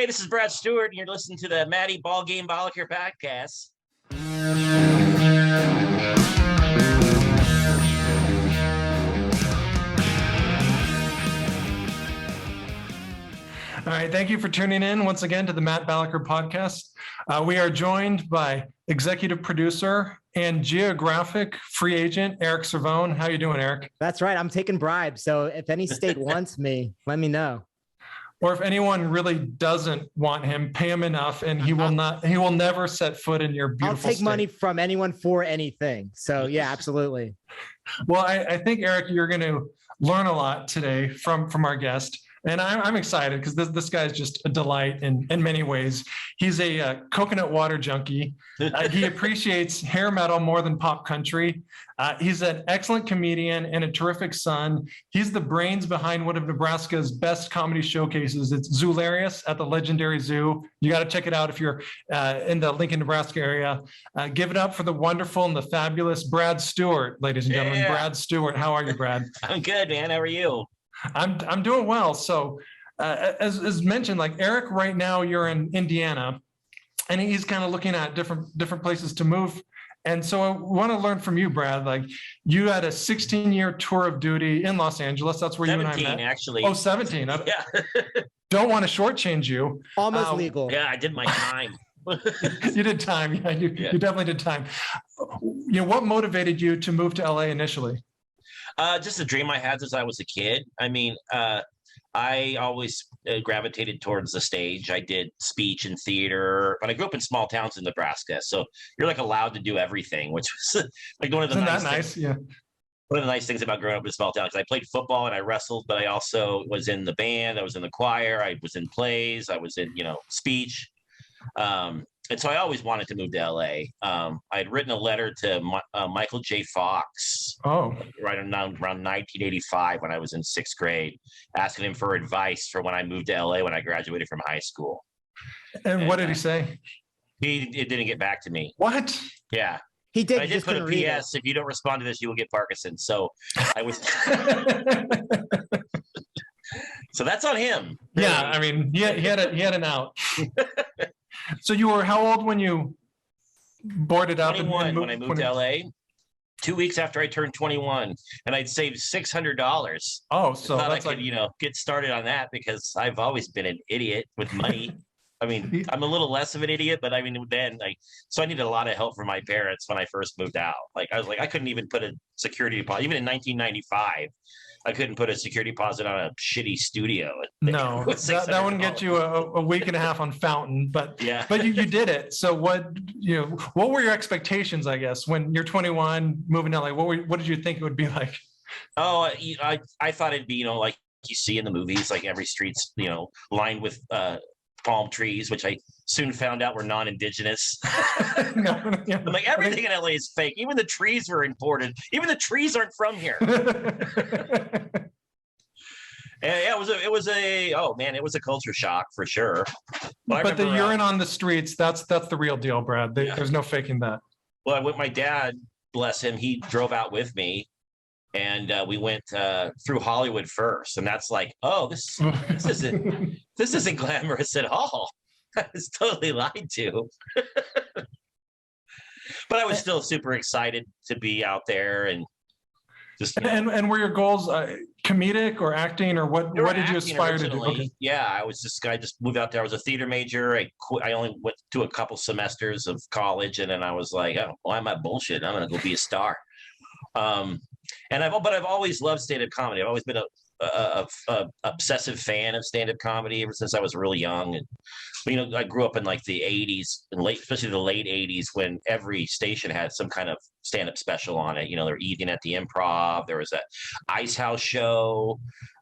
Hey, this is Brad Stewart, and you're listening to the Matty Ball Game Balaker podcast. All right, thank you for tuning in once again to the Matt Balaker podcast. We are joined by executive producer and geographic free agent Eric Servone. How you doing, Eric? That's right. I'm taking bribes. So if any state wants me, let me know. Or if anyone really doesn't want him, pay him enough, and he will never set foot in your beautiful I'll take state. money from anyone for anything. So yeah, absolutely. Well, I think, Eric, you're going to learn a lot today from our guest. And I'm excited because this guy's just a delight in many ways. He's a coconut water junkie. He appreciates hair metal more than pop country. He's an excellent comedian and a terrific son. He's the brains behind one of Nebraska's best comedy showcases. It's Zoolarious at the legendary zoo. You got to check it out if you're in the Lincoln, Nebraska area. Give it up for the wonderful and the fabulous Brad Stewart, ladies and gentlemen. Yeah. Brad Stewart, how are you, Brad? I'm good, man. How are you? I'm doing well. So as mentioned, like Eric, right now you're in Indiana and he's kind of looking at different places to move. And so I want to learn from you, Brad. Like you had a 16-year tour of duty in Los Angeles. That's where you and I met. 17, actually. Oh, 17. Yeah. Don't want to shortchange you. Almost legal. Yeah, I did my time. You did time. Yeah, you definitely did time. You know, what motivated you to move to LA initially? Just a dream I had since I was a kid. I mean, I always gravitated towards the stage. I did speech and theater, but I grew up in small towns in Nebraska. So you're like allowed to do everything, which was like one of the one of the nice things about growing up in a small town. Because I played football and I wrestled, but I also was in the band. I was in the choir. I was in plays. I was in, speech. And so I always wanted to move to LA. I had written a letter to Michael J. Fox right around 1985 when I was in sixth grade, asking him for advice for when I moved to LA when I graduated from high school. And what did he say? It didn't get back to me. What? Yeah. He did. But I did put a PS. If you don't respond to this, you will get Parkinson's. So I was. So that's on him. Really. Yeah, I mean, he had an out. So you were how old when you boarded up? 21 when I moved to LA. 2 weeks after I turned 21, and I'd saved $600. Oh, so that's I could, get started on that because I've always been an idiot with money. I mean, I'm a little less of an idiot, but I mean, so I needed a lot of help from my parents when I first moved out. Like, I couldn't even put a security deposit. Even in 1995, I couldn't put a security deposit on a shitty studio. No, that wouldn't get you a week and a half on Fountain, but yeah. But you did it. So what were your expectations, I guess, when you're 21 moving to LA? What did you think it would be like? Oh, I thought it'd be, like you see in the movies, like every street's, lined with palm trees, which I soon found out were non-indigenous. I'm like, everything in LA is fake. Even the trees were imported. Even the trees aren't from here. And yeah, it was a culture shock for sure. But the urine on the streets, that's the real deal, Brad. There's no faking that. Well, with my dad, bless him, he drove out with me. And we went through Hollywood first, and that's like, oh, this isn't glamorous at all. I was totally lied to. But I was still super excited to be out there and just. And were your goals comedic or acting, or what did you aspire to do? Okay. Yeah, I just moved out there. I was a theater major. I only went to a couple semesters of college, and then I was like, oh, why am I bullshit? I'm gonna go be a star. But I've always loved stand-up comedy. I've always been a obsessive fan of stand-up comedy ever since I was really young. And I grew up in like the 80s and especially the late 80s when every station had some kind of stand-up special on it. They were eating at the Improv. There was that Ice House show.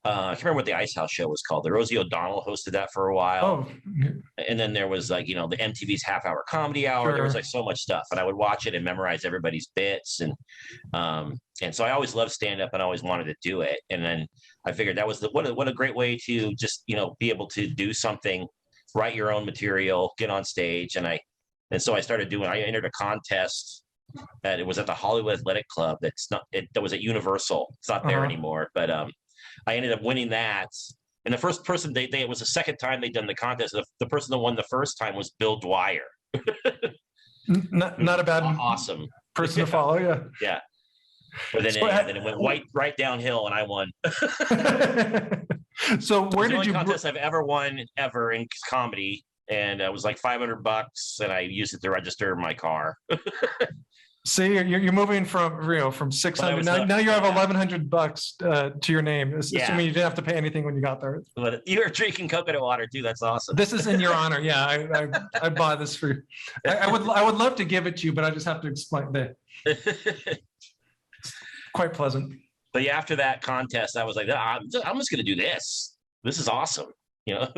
I can't remember what the Ice House show was called. The Rosie O'Donnell hosted that for a while. Oh. And then there was the MTV's Half Hour Comedy Hour. Sure. There was so much stuff, and I would watch it and memorize everybody's bits. And so I always loved stand-up and always wanted to do it. And then I figured that was what a great way to just, be able to do something, write your own material, get on stage. And so I entered a contest that it was at the Hollywood Athletic Club. That was at Universal. It's not there anymore, but I ended up winning that. And the first person it was the second time they'd done the contest. The person that won the first time was Bill Dwyer. Not a bad awesome person to follow. Yeah. Yeah. But then, then it went right downhill, and I won. So where did you? Contest I've ever won in comedy, and it was like $500, and I used it to register my car. See, you're moving from 600. Now you have $1,100 to your name. Assuming you didn't have to pay anything when you got there. But you were drinking coconut water too. That's awesome. This is in your honor. Yeah, I bought this for you. I would love to give it to you, but I just have to explain that. Quite pleasant. But yeah, after that contest, I was like, I'm just going to do this. This is awesome. You know.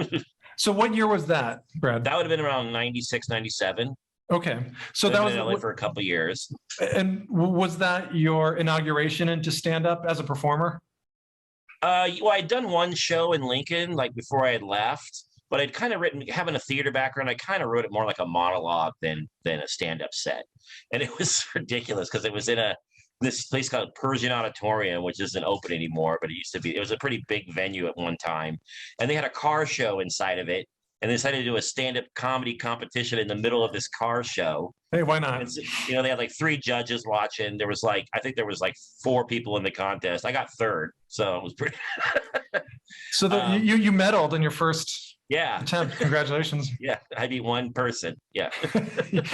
So what year was that, Brad? That would have been around 96, 97. Okay. So that was in LA for a couple of years. And was that your inauguration into stand-up as a performer? Well, I'd done one show in Lincoln, like before I had left, but I'd kind of having a theater background, I kind of wrote it more like a monologue than a stand-up set. And it was ridiculous because it was in this place called Persian Auditorium, which isn't open anymore, but it was a pretty big venue at one time. And they had a car show inside of it. And they decided to do a stand-up comedy competition in the middle of this car show. Hey, why not? They had like 3 judges watching. There was I think there was 4 people in the contest. I got third, so it was pretty. So you medaled in your first attempt. Congratulations. Yeah, I beat one person. Yeah.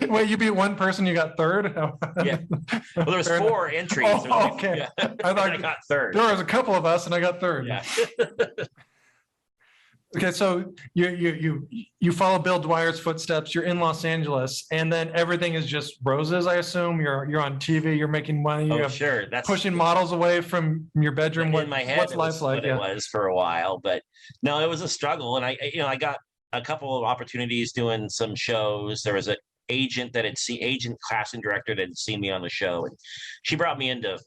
Wait, you beat one person, you got third? Yeah. Well, there was 4 entries. Oh, okay. Yeah. I thought I got third. There was a couple of us, and I got third. Yeah. Okay, so you follow Bill Dwyer's footsteps. You're in Los Angeles, and then everything is just roses. I assume you're on TV. You're making money. Oh, sure. That's pushing models away from your bedroom. In my head, what's life like? It was for a while, but no, it was a struggle. And I got a couple of opportunities doing some shows. There was an agent casting director that had seen me on the show, and she brought me into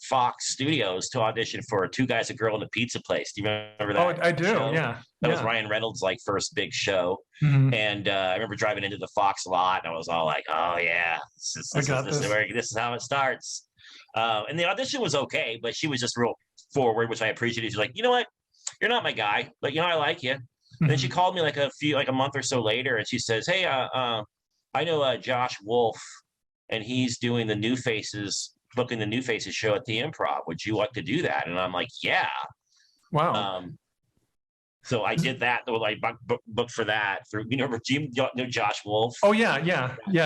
Fox Studios to audition for Two Guys, a Girl, and a Pizza Place. Do you remember that? Oh, I do. Show? Yeah. That was Ryan Reynolds' first big show. Mm-hmm. And I remember driving into the Fox lot, and I was all like, "Oh yeah, this is how it starts." And the audition was okay, but she was just real forward, which I appreciated. She's like, "You know what? You're not my guy, but I like you." Mm-hmm. Then she called me a month or so later, and she says, "Hey, I know Josh Wolf, and he's doing the New Faces, booking the New Faces show at the Improv. Would you like to do that?" And I'm like, "Yeah." Wow. So I did that. I booked for that through. You know Josh Wolf? Oh yeah.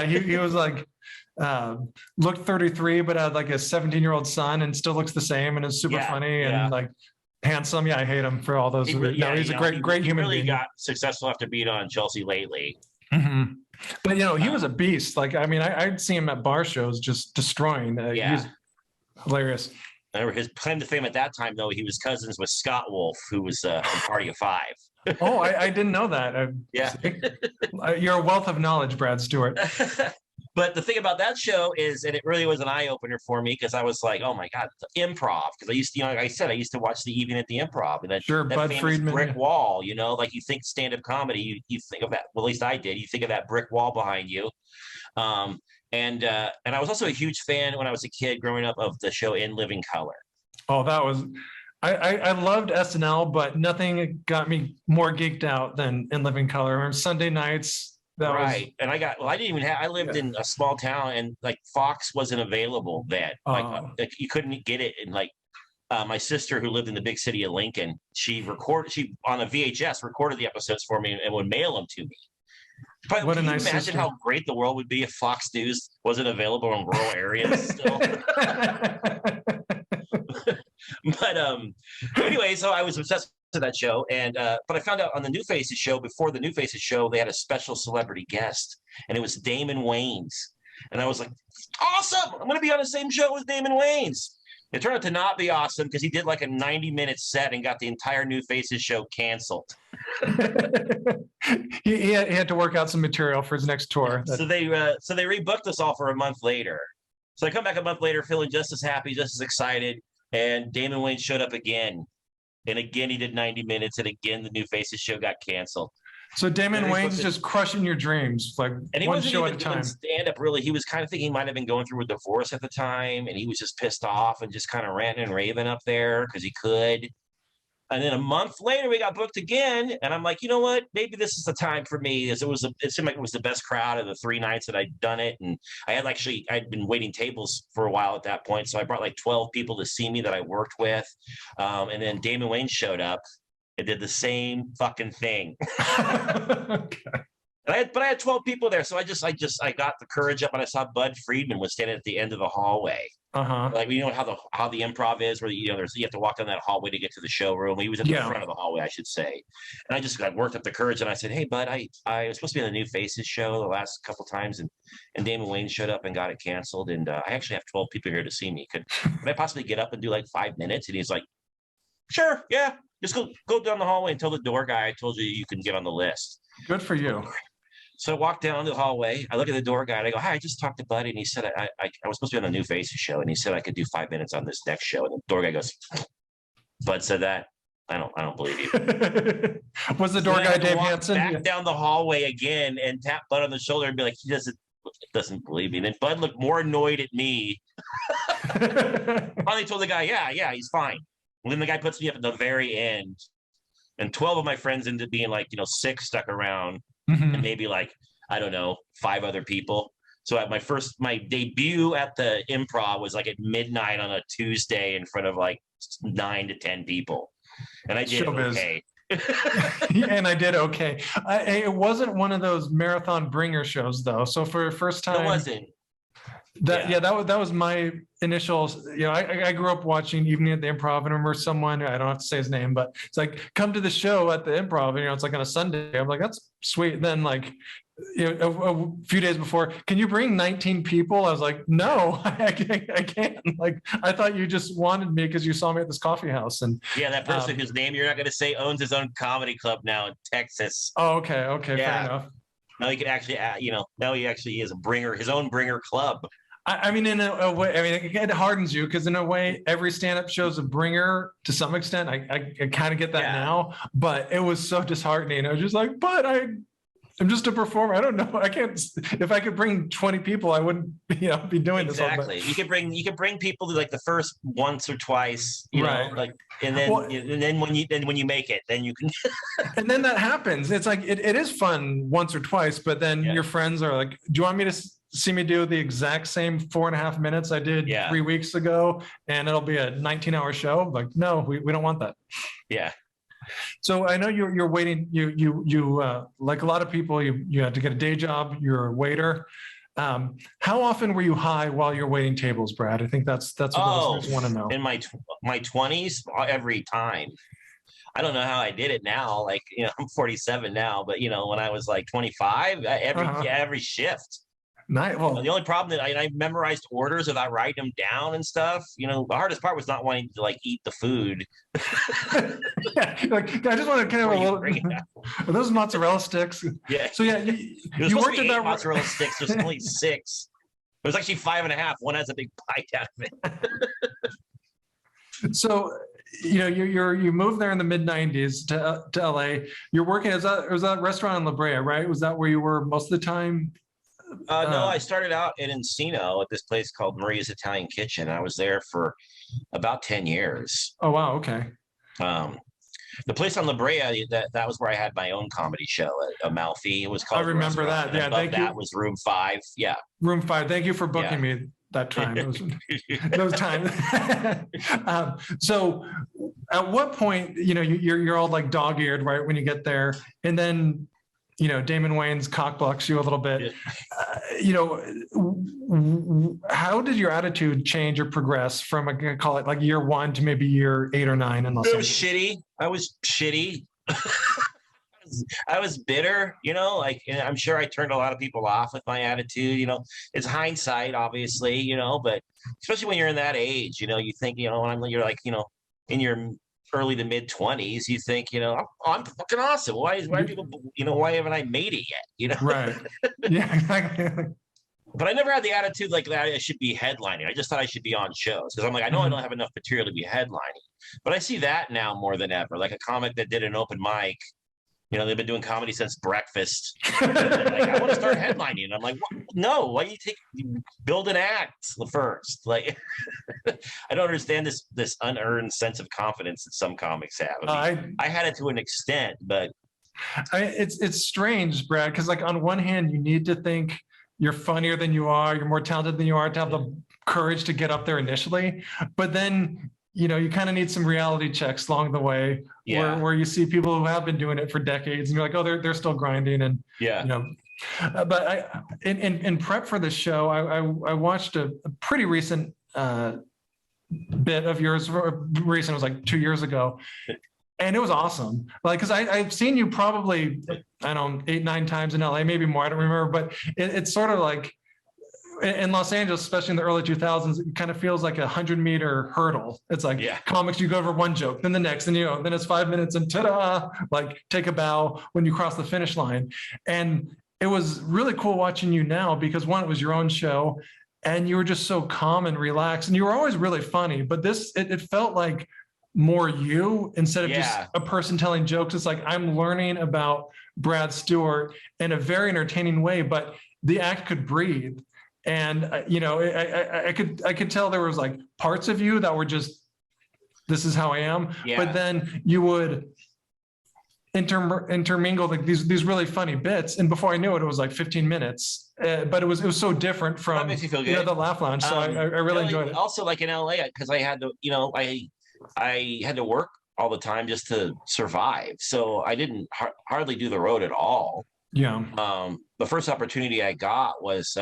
He was looked 33, but had a 17-year-old son, and still looks the same, and is super funny and handsome. Yeah, I hate him for all those. He's a great human being. He got successful after being on Chelsea Lately. Mm-hmm. But he was a beast. I'd see him at bar shows just destroying. He was hilarious. His claim to fame at that time, though, he was cousins with Scott Wolf, who was from Party of Five. Oh, I didn't know that. You're a wealth of knowledge, Brad Stewart. But the thing about that show is, and it really was an eye opener for me, because I was like, "Oh my God, Improv!" Because I used to watch The Evening at the Improv, and that Bud famous Friedman, brick wall. You think stand-up comedy, you think of that. Well, at least I did. You think of that brick wall behind you. And I was also a huge fan when I was a kid growing up of the show In Living Color. Oh, that was. I loved SNL, but nothing got me more geeked out than In Living Color. I remember Sunday nights. And I lived in a small town, and Fox wasn't available then. You couldn't get it. And my sister, who lived in the big city of Lincoln, she on a VHS recorded the episodes for me and would mail them to me. But what can a you nice imagine sister. how great the world would be if Fox News wasn't available in rural areas still? But anyway, so I was obsessed with that show, and but I found out on the New Faces show, before the New Faces show, they had a special celebrity guest, and it was Damon Wayans, and I was like, "Awesome! I'm going to be on the same show as Damon Wayans." It turned out to not be awesome, because he did a 90-minute set and got the entire New Faces show canceled. he had to work out some material for his next tour. So they rebooked us all for a month later. So I come back a month later feeling just as happy, just as excited, and Damon Wayans showed up again. And again, he did 90 minutes, and again, the New Faces show got canceled. So Damon Wayans just crushing your dreams, and he one wasn't show even at a time. Stand up, really. He was kind of thinking he might have been going through a divorce at the time, and he was just pissed off and just kind of ranting and raving up there because he could. And then a month later, we got booked again. And I'm like, you know what? Maybe this is the time for me. It seemed like it was the best crowd of the 3 nights that I'd done it. And I'd been waiting tables for a while at that point. So I brought like 12 people to see me that I worked with. And then Damon Wayans showed up and did the same fucking thing. Okay. But I had 12 people there. So I got the courage up and I saw Bud Friedman was standing at the end of the hallway. Like, you know how the improv is, where you have to walk down that hallway to get to the showroom. He was at the front of the hallway, I should say. And I just worked up the courage and I said, hey, Bud, I was supposed to be on the New Faces show the last couple times, and Damon Wayans showed up and got it canceled. And I actually have 12 people here to see me. Could I possibly get up and do like 5 minutes? And he's like, sure, yeah, just go down the hallway and tell the door guy I told you can get on the list. Good for you. So I walk down the hallway. I look at the door guy and I go, hi, I just talked to Buddy. And he said, I was supposed to be on the New Faces show. And he said I could do 5 minutes on this next show. And the door guy goes, Bud said that. I don't believe you. Was the door guy Dave Hansen? Back down the hallway again and tap Bud on the shoulder and be like, he doesn't believe me. And then Bud looked more annoyed at me. Finally told the guy, yeah, he's fine. And then the guy puts me up at the very end. And 12 of my friends ended up being like, 6 stuck around. And maybe like, I don't know, 5 other people. So at my debut at the Improv was like at midnight on a Tuesday in front of like 9 to 10 people. And I did okay. And I did okay. It wasn't one of those marathon bringer shows though. So for the first time, it wasn't. That was my initial, I grew up watching Evening at the Improv, and I remember someone, I don't have to say his name, but it's like, come to the show at the Improv, and it's like on a Sunday. I'm like, that's sweet. And then like, a few days before, can you bring 19 people? I was like, no, I can't. Like, I thought you just wanted me because you saw me at this coffee house. And that person whose name you're not going to say owns his own comedy club now in Texas. Oh, okay, fair enough. Now he can actually, now he actually is his own bringer club. I mean, in a way, it hardens you because in a way, every stand-up show is a bringer to some extent. I kind of get that now, but it was so disheartening. I was just like, but I'm just a performer. I don't know. I can't. If I could bring 20 people, I wouldn't, be doing this. Exactly. You could bring people to like the first once or twice, know, like, and then when you make it, then you can. And then that happens. It's like it is fun once or twice, but then your friends are like, "Do you want me to see me do the exact same 4.5 minutes I did 3 weeks ago, and it'll be a 19-hour show?" Like, no, we don't want that. Yeah. So I know you're waiting. You like a lot of people, you had to get a day job. You're a waiter. How often were you high while you're waiting tables, Brad? I think that's what listeners want to know. In my 20s, every time. I don't know how I did it now. Like, I'm 47 now, but when I was like 25, every shift. Nice. Well, the only problem that I memorized orders without writing them down and stuff. The hardest part was not wanting to like eat the food. Like I just want to kind of a little. Are those mozzarella sticks? Yeah. So you worked at that mozzarella sticks. There's only 6. It was actually 5.5. One has a big bite out of it. So you moved there in the mid 90s to LA. You're working was that restaurant in La Brea, right? Was that where you were most of the time? No, I started out in Encino at this place called Maria's Italian Kitchen. I was there for about 10 years. Oh, wow. Okay. The place on La Brea, that was where I had my own comedy show, Amalfi. It was called. I remember that. Yeah, that was Room 5. Yeah. Room 5. Thank you for booking me that time. Those times. So at what point, you're all like dog-eared, right, when you get there, and then Damon Wayans cockblocks you a little bit. How did your attitude change or progress from, I'm gonna call it like year 1 to maybe year 8 or 9 in Los Angeles? I was shitty. I was bitter, like, and I'm sure I turned a lot of people off with my attitude. It's hindsight, obviously, but especially when you're in that age, you think, when you're like, in your early to mid 20s, you think, I'm fucking awesome. Why people, why haven't I made it yet? Right. Yeah, exactly. But I never had the attitude like that I should be headlining. I just thought I should be on shows because I'm like, I know I don't have enough material to be headlining. But I see that now more than ever. Like a comic that did an open mic You know, they've been doing comedy since breakfast. Like, I want to start headlining. I'm like, what? No, why do you build an act first? Like, I don't understand this unearned sense of confidence that some comics have. I had it to an extent, but it's strange, Brad, because like on one hand, you need to think you're funnier than you are, you're more talented than you are to have the courage to get up there initially. But then, you know, you kind of need some reality checks along the way where you see people who have been doing it for decades and you're like, oh, they're still grinding. And, you know, but in prep for the show, I watched a pretty recent bit of yours. Recent, it was like 2 years ago. And it was awesome. Like, cause I've seen you probably, I don't know, 8, 9 times in LA, maybe more, I don't remember, but it's sort of like in Los Angeles, especially in the early 2000s, it kind of feels like a 100-meter hurdle. It's like comics, you go over one joke, then the next, and, you know, then it's 5 minutes and ta-da, like take a bow when you cross the finish line. And it was really cool watching you now because one, it was your own show and you were just so calm and relaxed and you were always really funny, but this, it felt like more you instead of just a person telling jokes. It's like, I'm learning about Brad Stewart in a very entertaining way, but the act could breathe. And, you know, I could tell there was like parts of you that were just, this is how I am. But then you would intermingle like these really funny bits. And before I knew it, it was like 15 minutes. But it was so different from that makes you feel good. You know, the Laugh Lounge. So I really enjoyed it. Also, like in LA, because I had to, you know, I had to work all the time just to survive. So I didn't hardly do the road at all. Yeah. The first opportunity I got was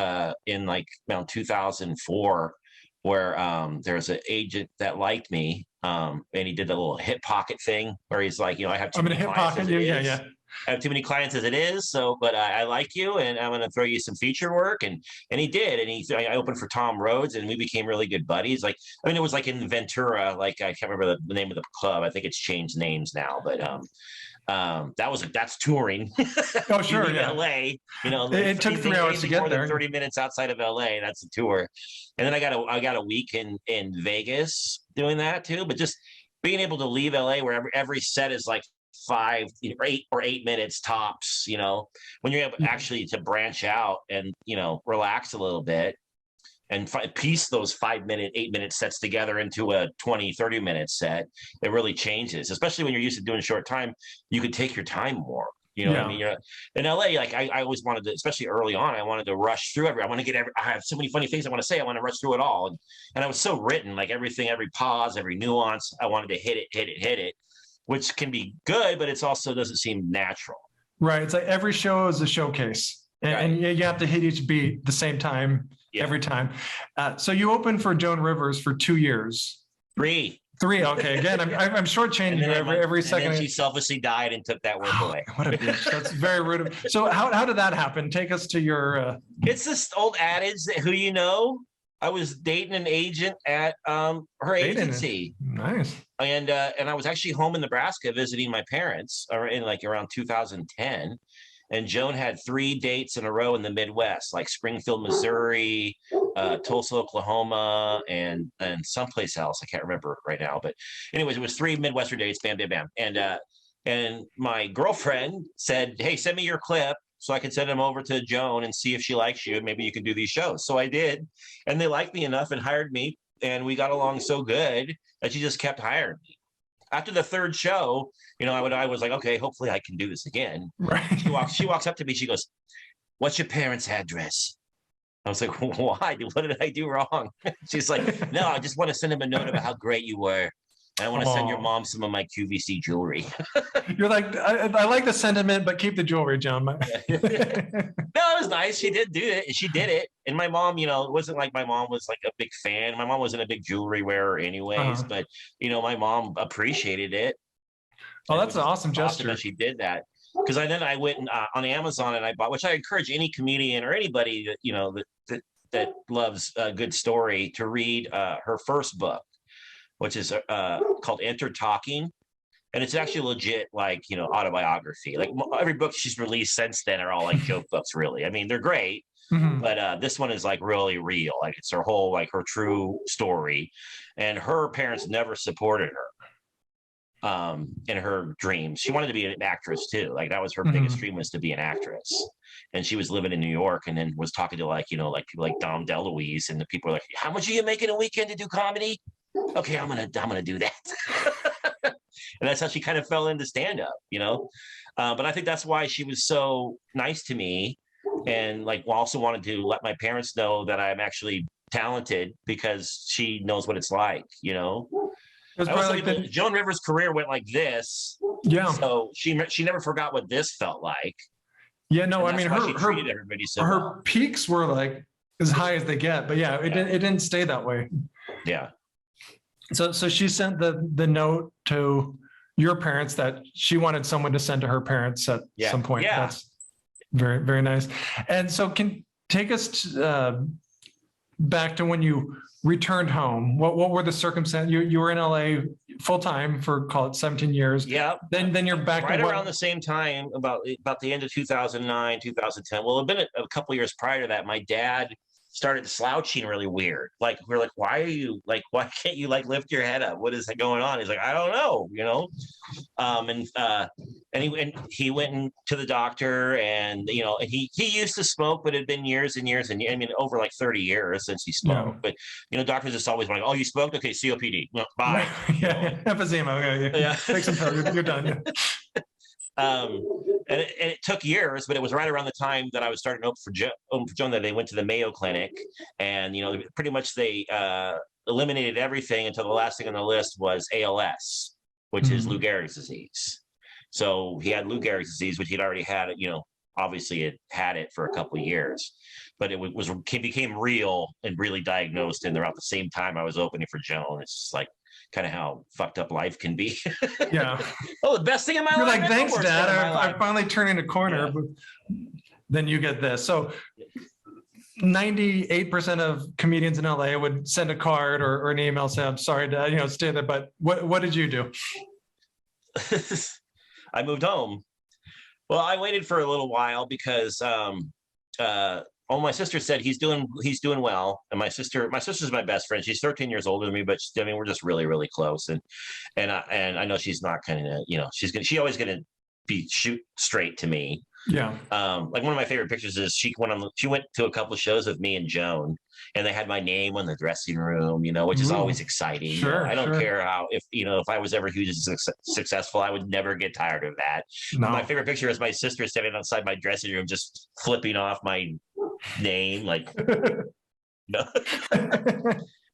in like around 2004, where there's an agent that liked me, and he did a little hip pocket thing where he's like, you know, I have too many clients as it is. I have too many clients as it is. So, but I like you, and I'm going to throw you some feature work, and he did, and I opened for Tom Rhodes, and we became really good buddies. Like, I mean, it was like in Ventura, like I can't remember the name of the club. I think it's changed names now, but that's touring. Oh, sure. LA, you know, it took 3 hours to get there. 30 minutes outside of LA. That's a tour. And then I got a week in Vegas doing that too. But just being able to leave LA where every set is like 5 or 8 minutes tops, you know, when you're able actually to branch out and, you know, relax a little bit and piece those 5-minute, 8-minute sets together into a 20, 30-minute set, it really changes, especially when you're used to doing short time. You could take your time more. You know what I mean? You're in LA, like I always wanted to, especially early on, I wanted to rush through I want to get I have so many funny things I want to say. I want to rush through it all. And I was so written, like everything, every pause, every nuance, I wanted to hit it, which can be good, but it's also doesn't seem natural. Right. It's like every show is a showcase. And you have to hit each beat the same time every time. So you opened for Joan Rivers for 2 years. 3. Okay. Again, I'm shortchanging you every second. And then she selflessly died and took that work away. What a bitch. That's very rude. So how did that happen? Take us to your. It's this old adage that who you know. I was dating an agent at her agency. Nice. And I was actually home in Nebraska visiting my parents in like around 2010. And Joan had 3 dates in a row in the Midwest, like Springfield, Missouri, Tulsa, Oklahoma, and someplace else. I can't remember right now. But anyways, it was 3 Midwestern dates, bam, bam, bam. And my girlfriend said, hey, send me your clip so I can send them over to Joan and see if she likes you. And maybe you can do these shows. So I did. And they liked me enough and hired me. And we got along so good that she just kept hiring me. After the 3rd show, you know, I was like, okay, hopefully I can do this again. Right. She walks up to me. She goes, what's your parents' address? I was like, why? What did I do wrong? She's like, no, I just want to send him a note about how great you were. And I want to send your mom some of my QVC jewelry. You're like, I like the sentiment, but keep the jewelry, John. No, it was nice. She did do it. She did it. And my mom, you know, it wasn't like my mom was like a big fan. My mom wasn't a big jewelry wearer anyways, but, you know, my mom appreciated it. Oh, that's an awesome gesture. That she did that. Because then I went on Amazon and I bought, which I encourage any comedian or anybody that, you know, that loves a good story to read her first book, which is called Enter Talking. And it's actually legit, like, you know, autobiography. Like every book she's released since then are all like joke books, really. I mean, they're great, but this one is like really real. Like it's her whole, like her true story. And her parents never supported her. in her dreams. She wanted to be an actress too. Like that was her biggest dream, was to be an actress. And she was living in New York, and then was talking to like, people like Dom DeLuise, and the people were like, how much are you making a weekend to do comedy? Okay, I'm gonna do that. And that's how she kind of fell into stand-up, but I think that's why she was so nice to me, and like also wanted to let my parents know that I'm actually talented, because she knows what it's like. It was probably like Joan Rivers' career went like this. Yeah. So she never forgot what this felt like. Yeah, no, I mean, her peaks were like as high as they get, but yeah, it didn't stay that way. Yeah. So she sent the note to your parents that she wanted someone to send to her parents at some point. Yeah. That's very, very nice. And so can take us back to when you returned home. What were the circumstances? You were in LA full time for, call it, 17 years. Yeah. Then you're back right around the same time, about the end of 2009, 2010. Well, it'd been a couple of years prior to that. My dad started slouching really weird. Like, we're like, why can't you like lift your head up? What is going on? He's like, I don't know, and he went to the doctor, and and he used to smoke, but it had been years and years, and I mean over like 30 years since he smoked. But doctors just always like, oh, you smoked, okay, COPD, no, bye. Emphysema, okay, yeah. Take some pills, you're done. And it took years, but it was right around the time that I was starting open for Joan that they went to the Mayo Clinic, and pretty much they eliminated everything until the last thing on the list was ALS, which is Lou Gehrig's disease. So he had Lou Gehrig's disease, which he'd already had it. Obviously it had it for a couple of years, but it became real and really diagnosed, and around the same time I was opening for Joan. It's just like kind of how fucked up life can be. Yeah. Oh, the best thing in my You're life. Like, thanks, Dad. I'm finally turning a corner. Yeah. But then you get this. So 98% of comedians in LA would send a card or an email saying, I'm sorry, Dad, stay there. But what did you do? I moved home. Well, I waited for a little while because my sister said he's doing well, and my sister's my best friend. She's 13 years older than me, but we're just really, really close. And I know she's not she's always gonna be shoot straight to me. Yeah. Like one of my favorite pictures is she went to a couple of shows with me and Joan, and they had my name on the dressing room, which is always exciting. Sure, I don't care how, if I was ever hugely successful, I would never get tired of that. No. My favorite picture is my sister standing outside my dressing room, just flipping off my name, like, no.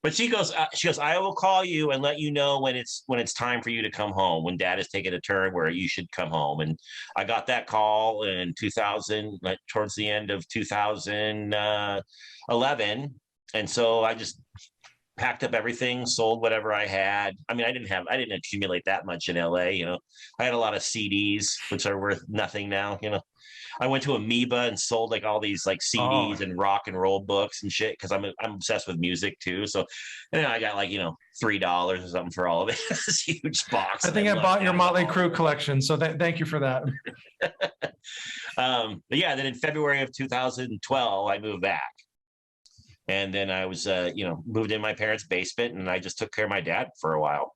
But she goes, I will call you and let you know when it's time for you to come home, when Dad has taken a turn where you should come home. And I got that call in 2000, like towards the end of 2011. And so I just packed up everything, sold whatever I had. I mean, I didn't accumulate that much in LA. I had a lot of CDs, which are worth nothing now. I went to Amoeba and sold like all these like CDs and rock and roll books and shit, because I'm obsessed with music too. So, and then I got like $3 or something for all of it. This huge box. I think I bought your Motley Crue collection, so thank you for that. But yeah, then in February of 2012, I moved back, and then I was moved in my parents' basement, and I just took care of my dad for a while.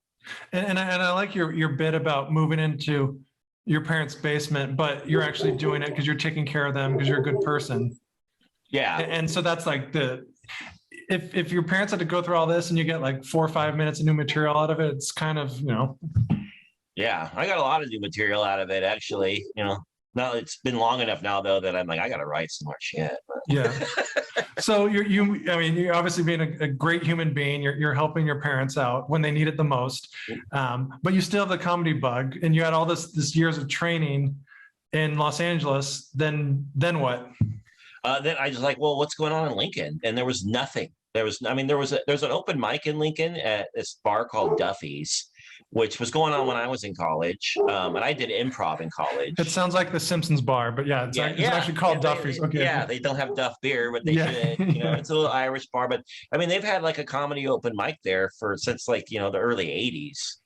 And I like your bit about moving into your parents' basement, but you're actually doing it because you're taking care of them because you're a good person. Yeah. And so that's like if your parents had to go through all this and you get like 4 or 5 minutes of new material out of it, it's kind of, Yeah, I got a lot of new material out of it, actually. Now it's been long enough now though that I'm like, I got to write some more shit. Yeah. So you're obviously being a great human being. You're helping your parents out when they need it the most. But you still have the comedy bug, and you had all this years of training in Los Angeles. Then what? Then I was like, well, what's going on in Lincoln? And there was nothing. There's an open mic in Lincoln at this bar called Duffy's, which was going on when I was in college. And I did improv in college. It sounds like the Simpsons bar, but yeah, it's actually called Duffy's. Okay. Yeah, they don't have Duff beer, but they should. It's a little Irish bar. But I mean, they've had like a comedy open mic there since like, the early 80s.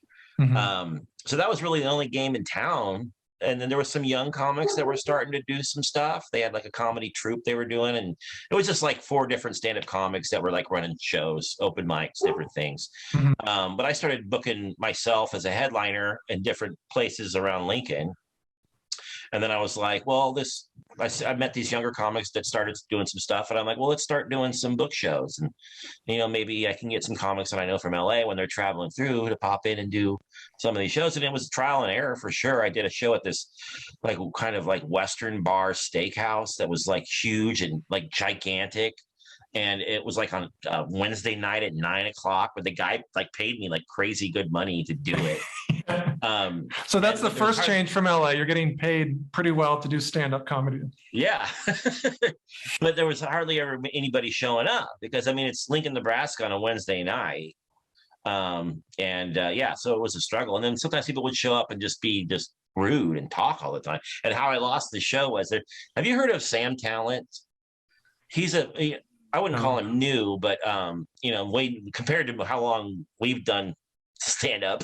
Mm-hmm. So that was really the only game in town. and then there were some young comics that were starting to do some stuff. They had like a comedy troupe they were doing, and it was just like 4 different stand-up comics that were like running shows, open mics, different things. Mhm. But I started booking myself as a headliner in different places around Lincoln. And then I was like, well, I met these younger comics that started doing some stuff. And I'm like, well, let's start doing some book shows. And, maybe I can get some comics that I know from LA when they're traveling through to pop in and do some of these shows. And it was trial and error for sure. I did a show at this like kind of like Western bar steakhouse that was like huge and like gigantic. And it was like on Wednesday night at 9:00, but the guy like paid me like crazy good money to do it. So that's the first change from LA. You're getting paid pretty well to do stand-up comedy. Yeah. But there was hardly ever anybody showing up because, I mean, it's Lincoln, Nebraska on a Wednesday night. Yeah, so it was a struggle. And then sometimes people would show up and just be just rude and talk all the time. And how I lost the show was there. Have you heard of Sam Talent? I wouldn't call him new, but compared to how long we've done stand up,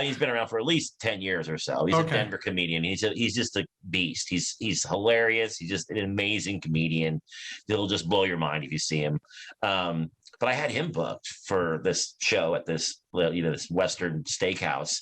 he's been around for at least 10 years or so. He's a Denver comedian. He's just a beast. He's hilarious. He's just an amazing comedian. It'll just blow your mind if you see him. But I had him booked for this show at this Western steakhouse,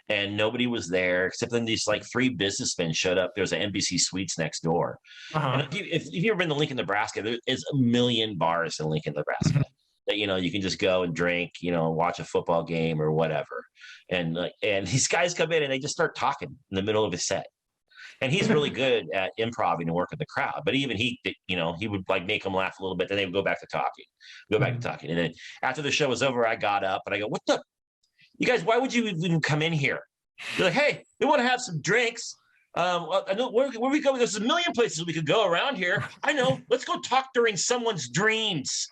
and nobody was there except then these like 3 businessmen showed up. There's an NBC Suites next door. And if you've ever been to Lincoln, Nebraska, there is a million bars in Lincoln, Nebraska that you can just go and drink, watch a football game or whatever. And these guys come in and they just start talking in the middle of his set. And he's really good at improv and working the crowd. But even he would like make them laugh a little bit. Then they would go back to talking. And then after the show was over, I got up and I go, "What the? You guys, why would you even come in here?" They're like, "Hey, we want to have some drinks. I know where we go. There's a million places we could go around here. I know. Let's go talk during someone's dreams."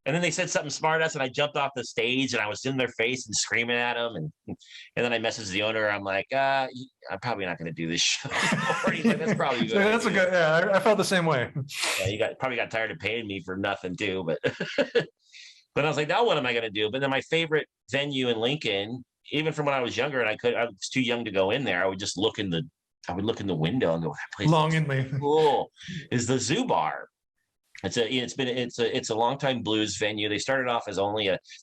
And then they said something smart ass, and I jumped off the stage, and I was in their face and screaming at them. And then I messaged the owner. I'm like, I'm probably not going to do this show. He's like, "That's probably good." That's a good. Yeah, I felt the same way. Yeah, you probably got tired of paying me for nothing too, but but I was like, now what am I going to do? But then my favorite venue in Lincoln, even from when I was younger, and I was too young to go in there. I would look in the window and go, "That place longingly is cool." Is the Zoo Bar. It's a longtime blues venue. They started off as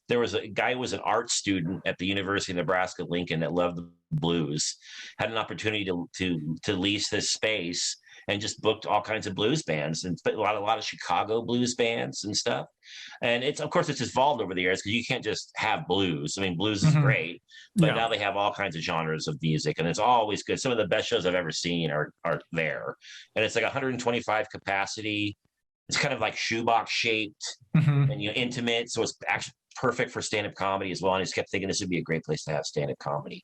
there was a guy who was an art student at the University of Nebraska Lincoln that loved the blues, had an opportunity to lease this space and just booked all kinds of blues bands and a lot of Chicago blues bands and stuff. And it's evolved over the years because you can't just have blues. I mean, blues is great, but now they have all kinds of genres of music, and it's always good. Some of the best shows I've ever seen are there, and it's like 125 capacity. It's kind of like shoebox shaped and intimate, so it's actually perfect for stand-up comedy as well. And I just kept thinking this would be a great place to have stand-up comedy.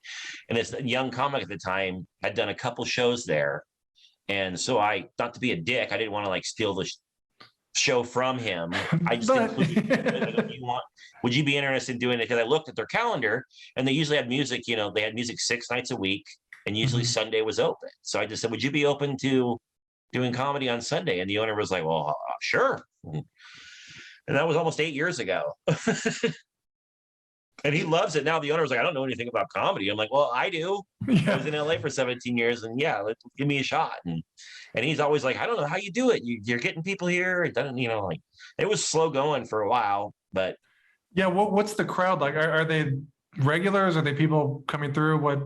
And this young comic at the time had done a couple shows there, and so I, not to be a dick, I didn't want to like steal the show from him. I just included, would you be interested in doing it? Because I looked at their calendar, and they usually had music. They had music 6 nights a week, and usually Sunday was open. So I just said, would you be open to doing comedy on Sunday? And the owner was like, "Well, sure." And that was almost 8 years ago. And he loves it now. The owner was like, "I don't know anything about comedy." I'm like, "Well, I do. I was in LA for 17 years, and give me a shot." And he's always like, "I don't know how you do it. You're getting people here." It doesn't, like, it was slow going for a while, but yeah. What's the crowd like? Are they regulars? Are they people coming through? What?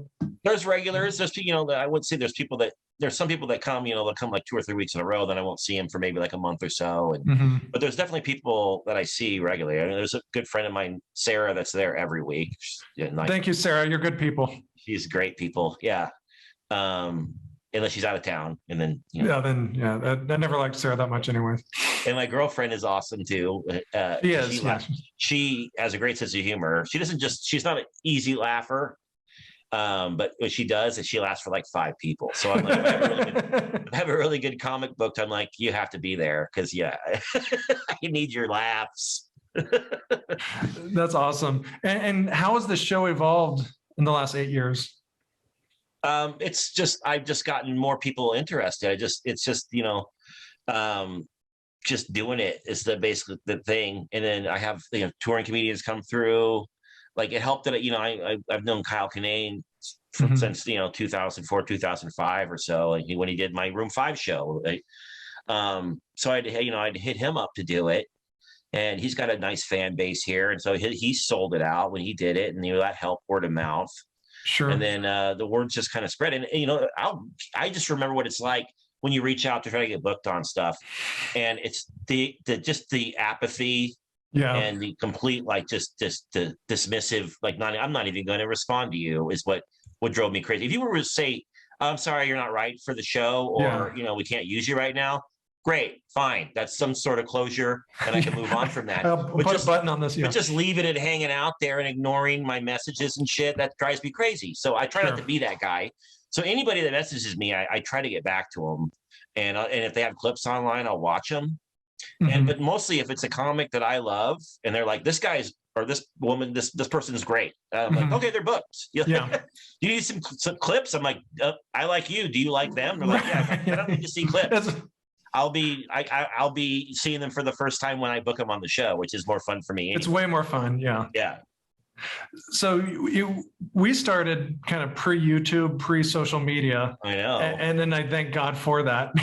There's regulars. There's I would say there's some people that come, they'll come like 2 or 3 weeks in a row. Then I won't see them for maybe like a month or so. And but there's definitely people that I see regularly. I mean, there's a good friend of mine, Sarah, that's there every week. Thank you, Sarah. You're good people. She's great people. Yeah. Unless she's out of town, and then I never liked Sarah that much, anyways. And my girlfriend is awesome too. She has a great sense of humor. She's not an easy laugher. But what she does is she laughs for like 5 people. So I'm like, I have a really good comic booked. I'm like, you have to be there because I need your laughs. That's awesome. And how has the show evolved in the last 8 years? It's just I've just gotten more people interested. Just doing it is basically the thing. And then I have touring comedians come through. Like, it helped that I've known Kyle Kinane since 2004, 2005 or so, and when he did my Room 5 show. So I'd hit him up to do it, and he's got a nice fan base here, and so he sold it out when he did it, and that helped word of mouth. Sure. And then the word just kind of spread, and I just remember what it's like when you reach out to try to get booked on stuff, and it's the apathy. Yeah. And the complete, just the dismissive, I'm not even going to respond to you, is what drove me crazy. If you were to say, I'm sorry, you're not right for the show, or, we can't use you right now, great, fine. That's some sort of closure, and I can move on from that. Put a button on this. Yeah. But just leaving it hanging out there and ignoring my messages and shit, that drives me crazy. So I try not to be that guy. So anybody that messages me, I try to get back to them. And if they have clips online, I'll watch them. But mostly if it's a comic that I love and they're like, this guy's, or this woman, this person's great. I'm like, okay, they're booked. Yeah. Do you need some clips? I'm like, I like you. Do you like them? They're like, yeah, I don't need to see clips. I'll be seeing them for the first time when I book them on the show, which is more fun for me. Anyway. It's way more fun. Yeah. Yeah. So we started kind of pre-YouTube, pre-social media. I know. And then I thank God for that.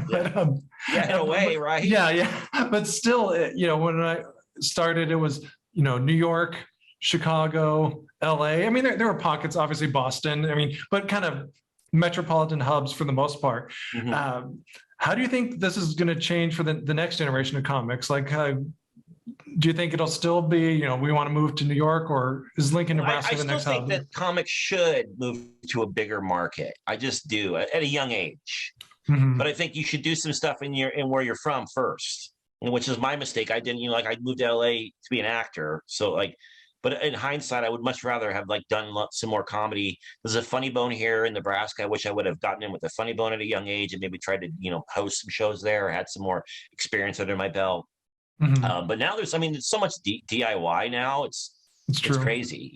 But, in a way, right? Yeah. But still, when I started, it was, New York, Chicago, LA. I mean, there were pockets, obviously Boston. I mean, but kind of metropolitan hubs for the most part. How do you think this is going to change for the next generation of comics? Do you think it'll still be, we want to move to New York, or is Lincoln, Nebraska the next hub? I still think that comics should move to a bigger market. I just do, at a young age. But I think you should do some stuff in where you're from first, which is my mistake. I didn't, I moved to LA to be an actor. So but in hindsight, I would much rather have done some more comedy. There's a Funny Bone here in Nebraska. I wish I would have gotten in with a Funny Bone at a young age and maybe tried to, host some shows there, or had some more experience under my belt. But now there's so much DIY now. It's crazy,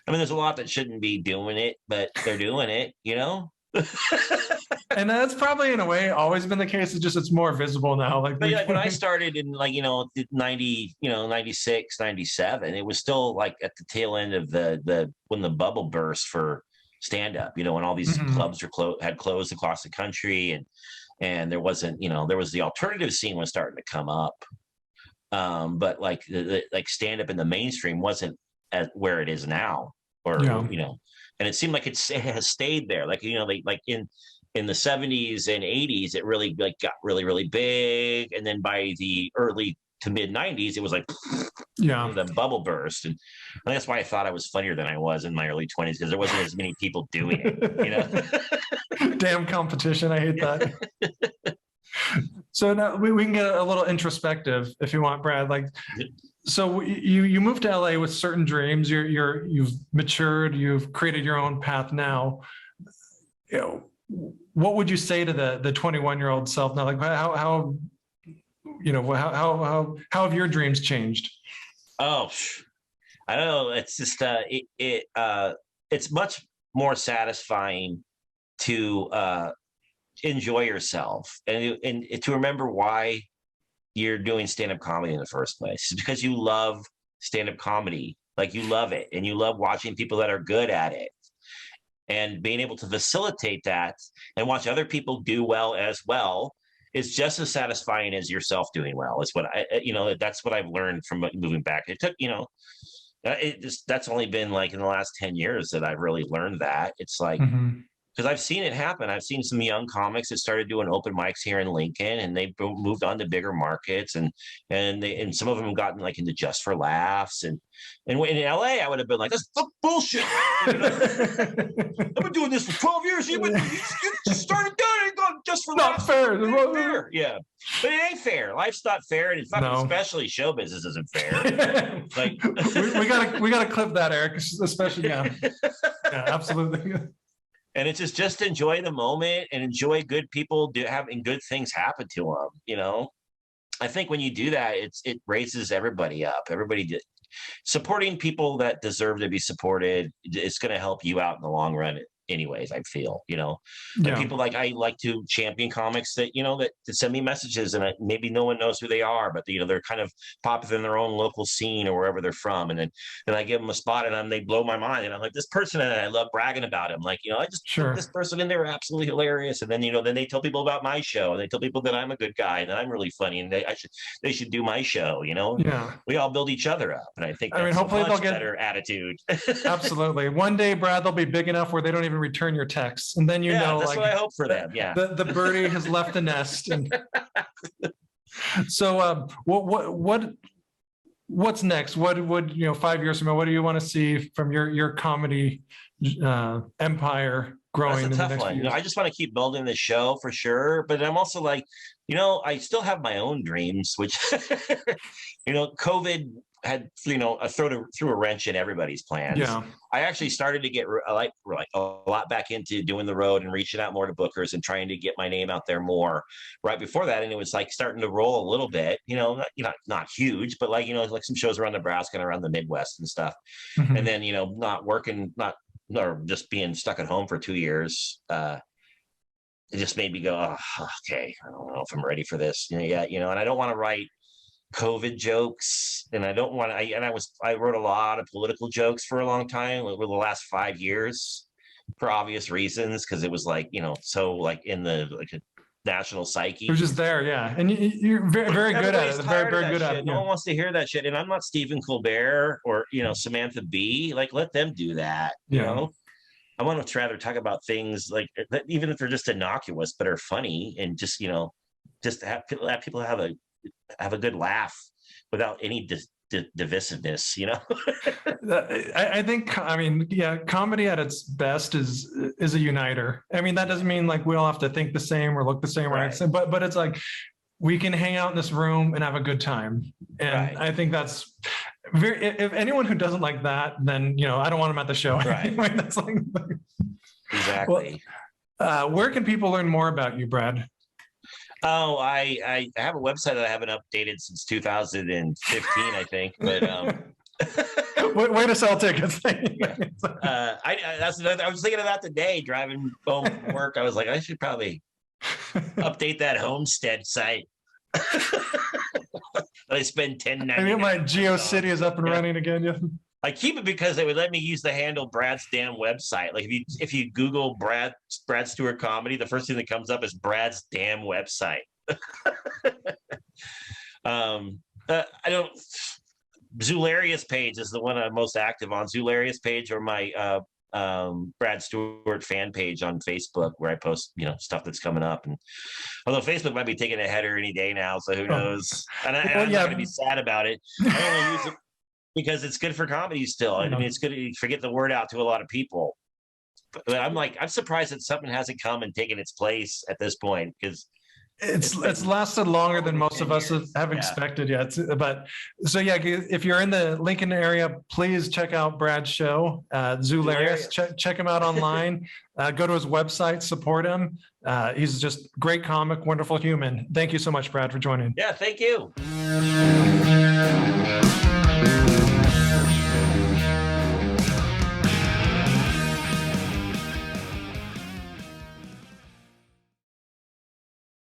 there's a lot that shouldn't be doing it, but they're doing it, And that's probably in a way always been the case. It's more visible now. When I started in 90, 96, 97, it was still at the tail end of when the bubble burst for stand-up, when all these clubs had closed across the country, and there wasn't, there was the alternative scene was starting to come up. But stand-up in the mainstream wasn't at where it is now, and it seemed like it has stayed there. In the 70s and 80s, it really got really, really big. And then by the early to mid 90s, it was the bubble burst. And that's why I thought I was funnier than I was in my early 20s, because there wasn't as many people doing it, Damn competition. I hate that. So now we can get a little introspective if you want, Brad. So you moved to LA with certain dreams. You've matured. You've created your own path now. What would you say to the 21-year-old self now? How have your dreams changed? Oh, I don't know. It's just it's much more satisfying to enjoy yourself and to remember why you're doing stand-up comedy in the first place. It's because you love stand-up comedy. You love it, and you love watching people that are good at it, and being able to facilitate that and watch other people do well as well is just as satisfying as yourself doing well. Is what that's what I've learned from moving back. It took, that's only been in the last 10 years that I've really learned that. It's because I've seen it happen. I've seen some young comics that started doing open mics here in Lincoln, and they moved on to bigger markets, and some of them have gotten into Just for Laughs, and in LA, I would have been like, that's bullshit. I've been doing this for 12 years. You just started doing it, going Just for Laughs. Not fair. It ain't fair. Yeah, but it ain't fair. Life's not fair, and especially show business isn't fair. we gotta clip that, Eric. Especially yeah, absolutely. And it's just enjoy the moment and enjoy good people having good things happen to them. I think when you do that, it raises everybody up. Supporting people that deserve to be supported. It's going to help you out in the long run. anyways, I feel, and people I like to champion comics that, that send me messages, and maybe no one knows who they are, but they're kind of popular in their own local scene or wherever they're from. And then I give them a spot, and they blow my mind. And I'm like, this person, and I love bragging about him. Like, I just put this person in there, absolutely hilarious. And then, then they tell people about my show, and they tell people that I'm a good guy and that I'm really funny, and they should do my show. We all build each other up. And I think that's hopefully a much better attitude. Absolutely. One day, Brad, they'll be big enough where they don't even return your texts. And then, that's what I hope for them. Yeah. The birdie has left the nest. And so what's next? What would, 5 years from now, what do you want to see from your comedy empire growing? That's a tough one. I just want to keep building the show for sure. But I'm also like, I still have my own dreams, which, COVID had, threw a wrench in everybody's plans. Yeah. I actually started to get like a lot back into doing the road and reaching out more to bookers and trying to get my name out there more right before that. And it was like starting to roll a little bit, not huge, but like some shows around Nebraska and around the Midwest and stuff. Mm-hmm. And then, not working, or just being stuck at home for 2 years. It just made me go, oh, okay, I don't know if I'm ready for this yet, and I don't want to write COVID jokes, and I don't want to. I wrote a lot of political jokes for a long time over the last 5 years, for obvious reasons, because it was like so like in the a national psyche. You're just there, yeah, and you're very, very good at it. Very, very good at it. No one wants to hear that shit, and I'm not Stephen Colbert or Samantha Bee. Like, let them do that. I want to rather talk about things like that, even if they're just innocuous but are funny, and just just have people have a good laugh without any divisiveness. I think, comedy at its best is a uniter. I mean, that doesn't mean like we all have to think the same or look the same, right? But it's like we can hang out in this room and have a good time. And I think that's if anyone who doesn't like that, then I don't want them at the show. Right. That's like exactly. Well, where can people learn more about you, Brad? Oh, I have a website that I haven't updated since 2015, I think. But way to sell tickets. I was thinking of that today, driving home from work. I was like, I should probably update that homestead site. I spend $10.99. I mean, my GeoCity is up and running again. Yeah. I keep it because they would let me use the handle Brad's damn website. Like if you Google Brad Stewart comedy, the first thing that comes up is Brad's damn website. Zularius page is the one I'm most active on. Zularius page, or my Brad Stewart fan page on Facebook, where I post stuff that's coming up. And although Facebook might be taking a header any day now, so who knows? And I'm not going to be sad about it. I only use it because it's good for comedy still. I mean, it's good to get the word out to a lot of people. But I'm surprised that something hasn't come and taken its place at this point, because it's lasted longer than most of us have expected yet. But so if you're in the Lincoln area, please check out Brad's show, Zularius. Check him out online. Go to his website, support him. He's just great comic, wonderful human. Thank you so much, Brad, for joining. Yeah, thank you.